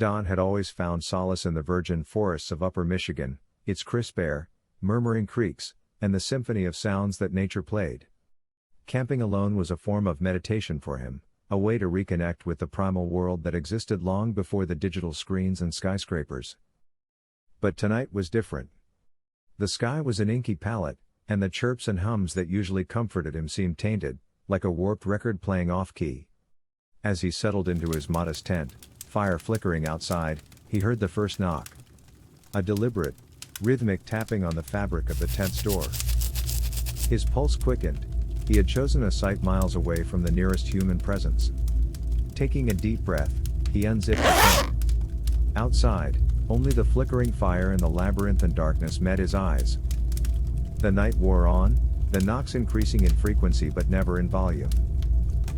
Don had always found solace in the virgin forests of Upper Michigan, its crisp air, murmuring creeks, and the symphony of sounds that nature played. Camping alone was a form of meditation for him, a way to reconnect with the primal world that existed long before the digital screens and skyscrapers. But tonight was different. The sky was an inky palette, and the chirps and hums that usually comforted him seemed tainted, like a warped record playing off-key. As he settled into his modest tent, fire flickering outside, he heard the first knock. A deliberate, rhythmic tapping on the fabric of the tent's door. His pulse quickened. He had chosen a site miles away from the nearest human presence. Taking a deep breath, he unzipped the tent. Outside, only the flickering fire and the labyrinthine darkness met his eyes. The night wore on, the knocks increasing in frequency but never in volume.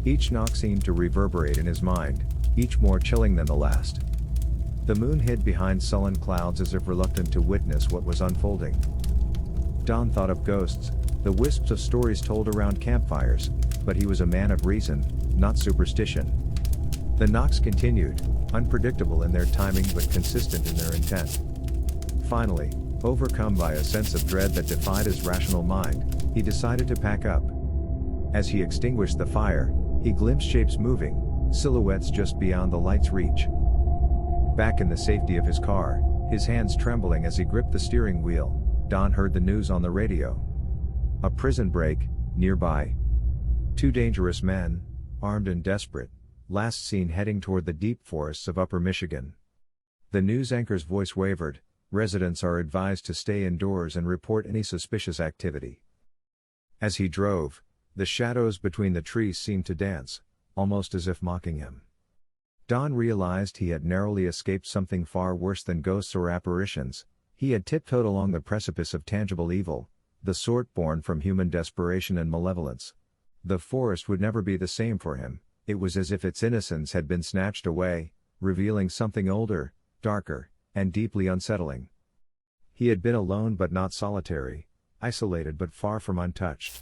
Each knock seemed to reverberate in his mind, each more chilling than the last. The moon hid behind sullen clouds as if reluctant to witness what was unfolding. Don thought of ghosts, the wisps of stories told around campfires, but he was a man of reason, not superstition. The knocks continued, unpredictable in their timing but consistent in their intent. Finally, overcome by a sense of dread that defied his rational mind, he decided to pack up. As he extinguished the fire, he glimpsed shapes moving, silhouettes just beyond the light's reach. Back in the safety of his car, his hands trembling as he gripped the steering wheel, Don heard the news on the radio. A prison break, nearby. 2 dangerous men, armed and desperate, last seen heading toward the deep forests of Upper Michigan. The news anchor's voice wavered, residents are advised to stay indoors and report any suspicious activity. As he drove, the shadows between the trees seemed to dance, almost as if mocking him. Don realized he had narrowly escaped something far worse than ghosts or apparitions. He had tiptoed along the precipice of tangible evil, the sort born from human desperation and malevolence. The forest would never be the same for him. It was as if its innocence had been snatched away, revealing something older, darker, and deeply unsettling. He had been alone but not solitary, isolated but far from untouched.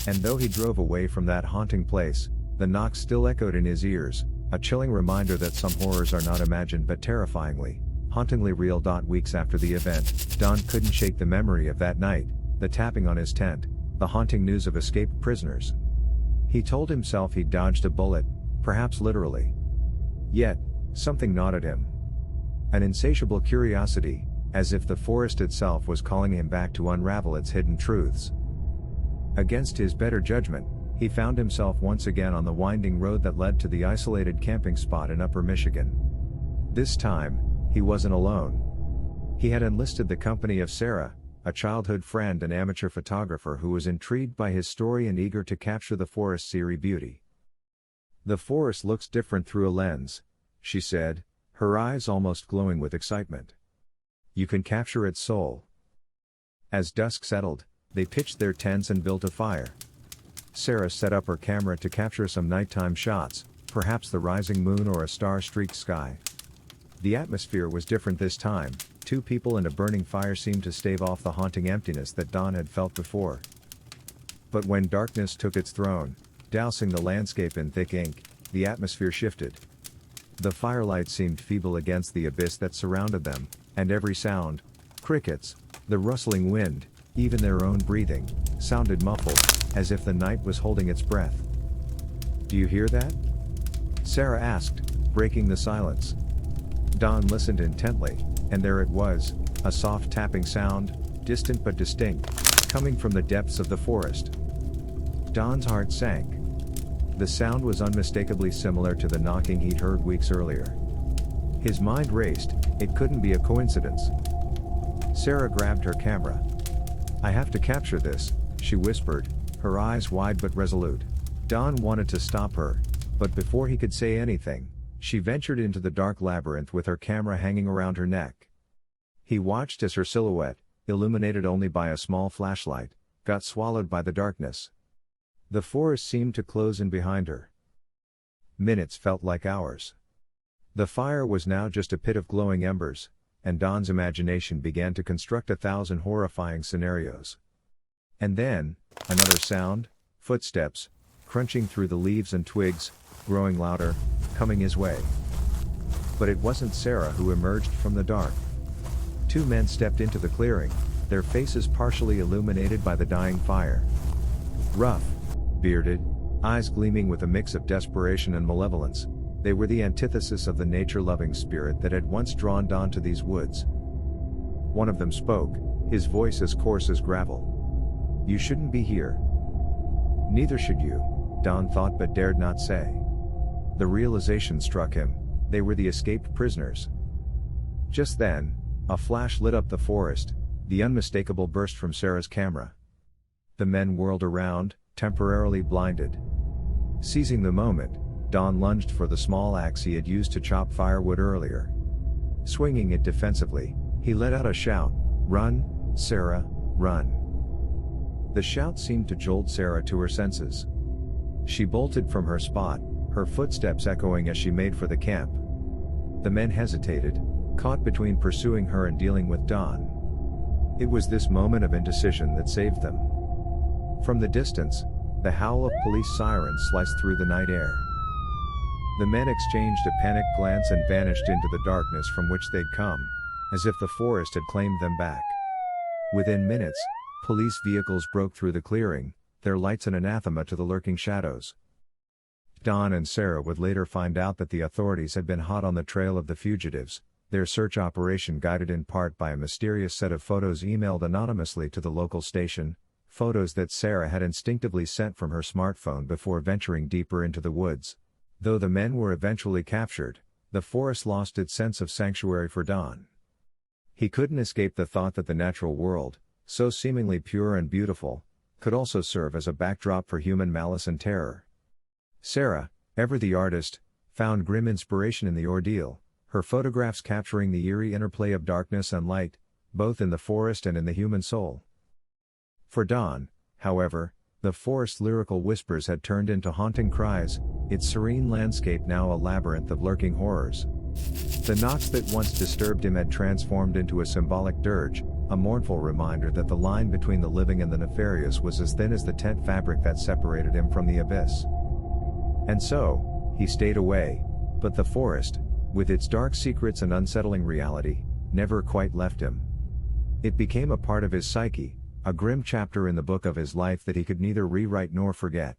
And though he drove away from that haunting place, the knocks still echoed in his ears, a chilling reminder that some horrors are not imagined but terrifyingly, hauntingly real. Weeks after the event, Don couldn't shake the memory of that night, the tapping on his tent, the haunting news of escaped prisoners. He told himself he'd dodged a bullet, perhaps literally. Yet, something gnawed at him. An insatiable curiosity, as if the forest itself was calling him back to unravel its hidden truths. Against his better judgment, he found himself once again on the winding road that led to the isolated camping spot in Upper Michigan. This time, he wasn't alone. He had enlisted the company of Sarah, a childhood friend and amateur photographer who was intrigued by his story and eager to capture the forest's eerie beauty. "The forest looks different through a lens," she said, her eyes almost glowing with excitement. "You can capture its soul." As dusk settled, they pitched their tents and built a fire. Sarah set up her camera to capture some nighttime shots, perhaps the rising moon or a star-streaked sky. The atmosphere was different this time. 2 people and a burning fire seemed to stave off the haunting emptiness that Don had felt before. But when darkness took its throne, dousing the landscape in thick ink, the atmosphere shifted. The firelight seemed feeble against the abyss that surrounded them, and every sound, crickets, the rustling wind, even their own breathing, sounded muffled, as if the night was holding its breath. "Do you hear that?" Sarah asked, breaking the silence. Don listened intently, and there it was, a soft tapping sound, distant but distinct, coming from the depths of the forest. Don's heart sank. The sound was unmistakably similar to the knocking he'd heard weeks earlier. His mind raced. It couldn't be a coincidence. Sarah grabbed her camera. "I have to capture this," she whispered, her eyes wide but resolute. Don wanted to stop her, but before he could say anything, she ventured into the dark labyrinth with her camera hanging around her neck. He watched as her silhouette, illuminated only by a small flashlight, got swallowed by the darkness. The forest seemed to close in behind her. Minutes felt like hours. The fire was now just a pit of glowing embers, and Don's imagination began to construct 1,000 horrifying scenarios. And then, another sound, footsteps, crunching through the leaves and twigs, growing louder, coming his way. But it wasn't Sarah who emerged from the dark. Two men stepped into the clearing, their faces partially illuminated by the dying fire. Rough, bearded, eyes gleaming with a mix of desperation and malevolence, they were the antithesis of the nature-loving spirit that had once drawn Don to these woods. One of them spoke, his voice as coarse as gravel. "You shouldn't be here." "Neither should you," Don thought but dared not say. The realization struck him, they were the escaped prisoners. Just then, a flash lit up the forest, the unmistakable burst from Sarah's camera. The men whirled around, temporarily blinded. Seizing the moment, Don lunged for the small axe he had used to chop firewood earlier. Swinging it defensively, he let out a shout, "Run, Sarah, run." The shout seemed to jolt Sarah to her senses. She bolted from her spot, her footsteps echoing as she made for the camp. The men hesitated, caught between pursuing her and dealing with Don. It was this moment of indecision that saved them. From the distance, the howl of police sirens sliced through the night air. The men exchanged a panicked glance and vanished into the darkness from which they'd come, as if the forest had claimed them back. Within minutes, police vehicles broke through the clearing, their lights an anathema to the lurking shadows. Don and Sarah would later find out that the authorities had been hot on the trail of the fugitives, their search operation guided in part by a mysterious set of photos emailed anonymously to the local station, photos that Sarah had instinctively sent from her smartphone before venturing deeper into the woods. Though the men were eventually captured, the forest lost its sense of sanctuary for Don. He couldn't escape the thought that the natural world, so seemingly pure and beautiful, could also serve as a backdrop for human malice and terror. Sarah, ever the artist, found grim inspiration in the ordeal, her photographs capturing the eerie interplay of darkness and light, both in the forest and in the human soul. For Don, however, the forest's lyrical whispers had turned into haunting cries, its serene landscape now a labyrinth of lurking horrors. The knocks that once disturbed him had transformed into a symbolic dirge, a mournful reminder that the line between the living and the nefarious was as thin as the tent fabric that separated him from the abyss. And so, he stayed away, but the forest, with its dark secrets and unsettling reality, never quite left him. It became a part of his psyche, a grim chapter in the book of his life that he could neither rewrite nor forget.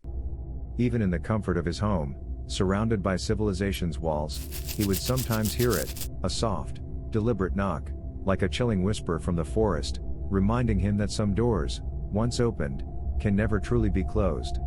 Even in the comfort of his home, surrounded by civilization's walls, he would sometimes hear it, a soft, deliberate knock, like a chilling whisper from the forest, reminding him that some doors, once opened, can never truly be closed.